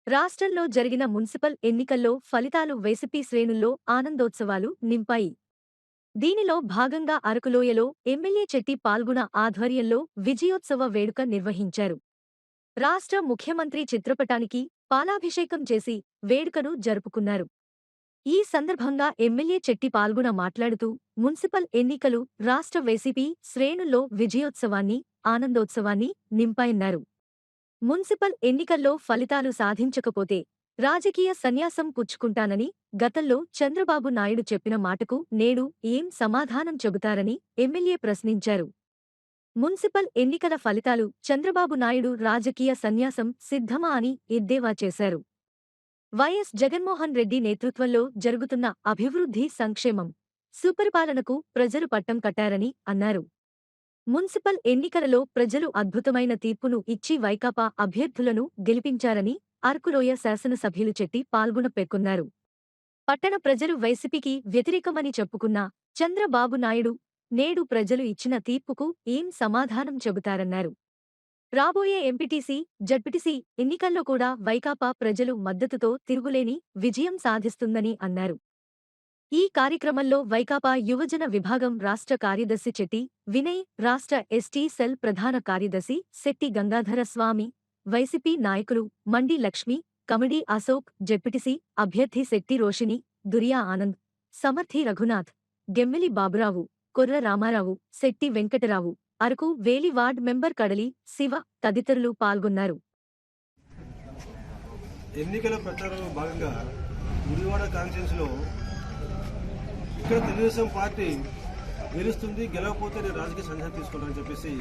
రాష్ట్రంలో జరిగిన మున్సిపల్ ఎన్నికల్లో ఫలితాలు వైసీపీ శ్రేణుల్లో ఆనందోత్సవాలు నింపాయి. దీనిలో భాగంగా అరకులోయలో ఎమ్మెల్యే చెట్టి పాల్గొన ఆధ్వర్యంలో విజయోత్సవ వేడుక నిర్వహించారు. రాష్ట్ర ముఖ్యమంత్రి చిత్రపటానికి పాలాభిషేకం చేసి వేడుకను జరుపుకున్నారు. ఈ సందర్భంగా ఎమ్మెల్యే చెట్టి పాల్గొన మాట్లాడుతూ మున్సిపల్ ఎన్నికలు రాష్ట్ర వైసీపీ శ్రేణుల్లో విజయోత్సవాన్ని, ఆనందోత్సవాన్ని నింపాయన్నారు. మున్సిపల్ ఎన్నికల్లో ఫలితాలు సాధించకపోతే రాజకీయ సన్యాసం పుచ్చుకుంటానని గతంలో చంద్రబాబు నాయుడు చెప్పిన మాటకు నేడు ఏం సమాధానం చెబుతారని ఎమ్మెల్యే ప్రశ్నించారు. మున్సిపల్ ఎన్నికల ఫలితాలు చంద్రబాబు నాయుడు రాజకీయ సన్యాసం సిద్ధమా అని ఎద్దేవా చేశారు. వైఎస్ జగన్మోహన్ రెడ్డి నేతృత్వంలో జరుగుతున్న అభివృద్ధి, సంక్షేమం, సుపరిపాలనకు ప్రజలు పట్టం కట్టారని అన్నారు. మున్సిపల్ ఎన్నికలలో ప్రజలు అద్భుతమైన తీర్పును ఇచ్చి వైకాపా అభ్యర్థులను గెలిపించారని అరకులోయ శాసనసభ్యులు చెట్టి పాల్గొన పేర్కొన్నారు. పట్టణ ప్రజలు వైసీపీకి వ్యతిరేకమని చెప్పుకున్నా చంద్రబాబు నాయుడు నేడు ప్రజలు ఇచ్చిన తీర్పుకు ఏం సమాధానం చెబుతారన్నారు. రాబోయే ఎంపీటీసీ, జడ్పీటీసీ ఎన్నికల్లో కూడా వైకాపా ప్రజలు మద్దతుతో తిరుగులేని విజయం సాధిస్తుందని అన్నారు. ఈ కార్యక్రమంలో వైకాపా యువజన విభాగం రాష్ట్ర కార్యదర్శి చెట్టి వినయ్, రాష్ట్ర ఎస్టీ సెల్ ప్రధాన కార్యదర్శి శెట్టి గంగాధర స్వామి, వైసీపీ నాయకులు మండి లక్ష్మి, కమిడి అశోక్, జెడ్పీటీసీ అభ్యర్థి శెట్టి రోషిని, దురియా ఆనంద్, సమర్థి రఘునాథ్, గెమ్మిలి బాబురావు, కొర్ర రామారావు, శెట్టి వెంకటరావు, అరకు వేలి వార్డ్ మెంబర్ కడలి శివ తదితరులు పాల్గొన్నారు. ఎన్నికల ప్రచారంలో భాగంగా గుడివాడ కాన్స్టిట్యున్సీలో ఇక్కడ తెలుగుదేశం పార్టీ గెలుస్తుంది, గెలవకపోతే నేను రాజకీయ సన్యాసం తీసుకుంటానని చెప్పేసి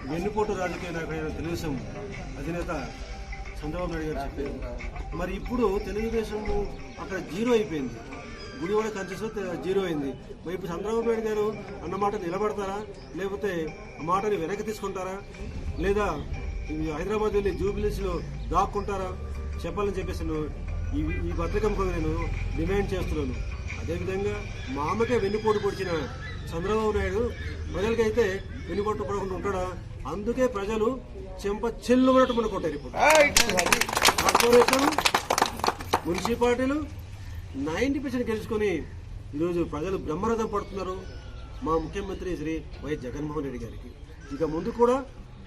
వెన్నుపోటు రాజకీయ నాయకుడైన తెలుగుదేశం అధినేత చంద్రబాబు నాయుడు గారు చెప్పారు. మరి ఇప్పుడు తెలుగుదేశం అక్కడ జీరో అయిపోయింది, గుడివాడ కాన్స్టిట్యున్సీలో జీరో అయింది. మరి ఇప్పుడు చంద్రబాబు నాయుడు గారు అన్నమాట నిలబడతారా, లేకపోతే ఆ మాటని వెనక్కి తీసుకుంటారా, లేదా హైదరాబాద్ వెళ్ళి జూబిలీస్లో దాక్కుంటారా చెప్పాలని చెప్పేసి ఈ పత్రిక నేను డిమాండ్ చేస్తున్నాను. అదేవిధంగా మా అమ్మకే వెన్నుపోటు పొడిచిన చంద్రబాబు నాయుడు ప్రజలకైతే వెన్నుపోటు పడకుండా ఉంటాడా? అందుకే ప్రజలు చెంప చెల్లుమన్నట్టు మన కొట్టారు. ఇప్పుడు కార్పొరేషన్, మున్సిపాలిటీలు 90% గెలుచుకొని ఈరోజు ప్రజలు బ్రహ్మరథం పడుతున్నారు మా ముఖ్యమంత్రి శ్రీ వైఎస్ జగన్మోహన్ రెడ్డి గారికి. ఇక ముందు కూడా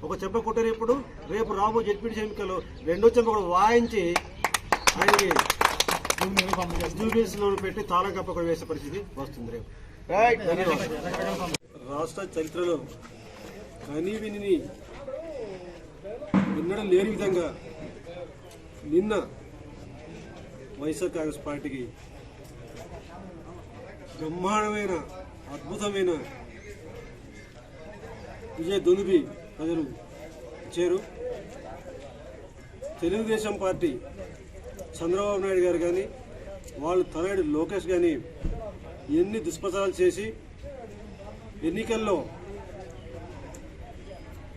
ఒక చెంప కొట్టారు. ఇప్పుడు రేపు రాబో జెడ్పీటీసీ ఎన్నికల్లో రెండో చెంప కూడా వాయించి ఆయనకి జూబిలీస్లో పెట్టి తాళం కప్ప కూడా వేసే పరిస్థితి వస్తుంది రేపు. రాష్ట్ర చరిత్రలో కనీవిని విన్నడం లేని విధంగా నిన్న వైఎస్ఆర్ కాంగ్రెస్ పార్టీకి బ్రహ్మాండమైన, అద్భుతమైన విజయ దునుబి ప్రజలు ఇచ్చారు. తెలుగుదేశం పార్టీ చంద్రబాబు నాయుడు గారు కానీ వాళ్ళు తనయుడు లోకేష్ కానీ ఎన్ని దుష్ప్రచారాలు చేసి ఎన్నికల్లో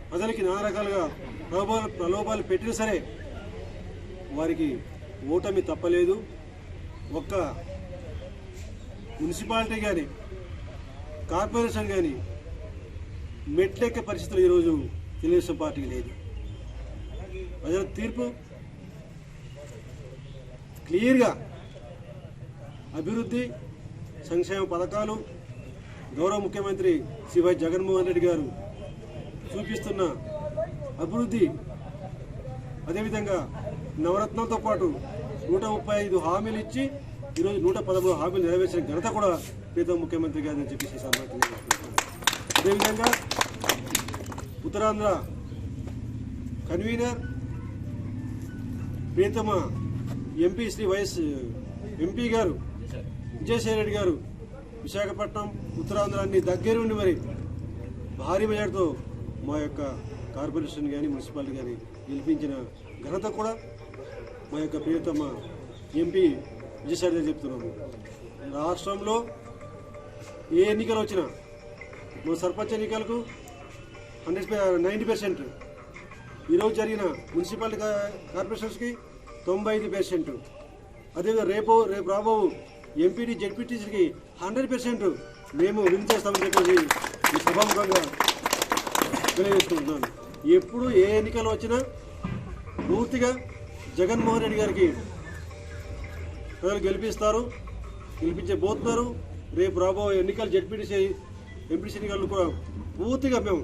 ప్రజలకి నానా రకాలుగా ప్రలోభాలు పెట్టినా సరే వారికి ఓటమి తప్పలేదు. ఒక్క మున్సిపాలిటీ కానీ కార్పొరేషన్ కానీ మెట్లెక్కే పరిస్థితులు ఈరోజు తెలుగుదేశం పార్టీకి లేదు. ప్రజల తీర్పు క్లియర్గా అభివృద్ధి, సంక్షేమ పథకాలు గౌరవ ముఖ్యమంత్రి శ్రీ వైఎస్ జగన్మోహన్ రెడ్డి గారు చూపిస్తున్న అభివృద్ధి, అదేవిధంగా నవరత్నాలతో పాటు 135 హామీలు ఇచ్చి ఈరోజు 113 హామీలు నెరవేర్చిన ఘనత కూడా ప్రీతం ముఖ్యమంత్రి గారిని చెప్పేసి సందర్భంగా. అదేవిధంగా ఉత్తరాంధ్ర కన్వీనర్ ప్రీతమ ఎంపీ శ్రీ వైఎస్ ఎంపీ గారు విజయసాయి రెడ్డి గారు విశాఖపట్నం, ఉత్తరాంధ్రాన్ని దగ్గరుండి మరి భారీ మెజార్టీతో మా యొక్క కార్పొరేషన్ కానీ మున్సిపాలిటీ కానీ గెలిపించిన ఘనత కూడా మా యొక్క ప్రియతమ ఎంపీ విజయసాయి రెడ్డి చెప్తున్నాము. రాష్ట్రంలో ఏ ఎన్నికలు వచ్చినా మా సర్పంచ్ ఎన్నికలకు 90%, ఈరోజు జరిగిన మున్సిపాలిటీ కార్పొరేషన్స్కి 95%, అదేవిధంగా రేపు రాబో ఎంపీటీ జెడ్పీటీసీకి 100% మేము విన్ చేస్తామని చెప్పేసి ఈ సభాముఖంగా తెలియజేసుకుంటున్నాను. ఎప్పుడు ఏ ఎన్నికలు వచ్చినా పూర్తిగా జగన్మోహన్ రెడ్డి గారికి ప్రజలు గెలిపించబోతున్నారు. రేపు రాబోయే ఎన్నికలు జడ్పీటీసీ ఎంపీటీసీ ఎన్నికలు కూడా పూర్తిగా మేము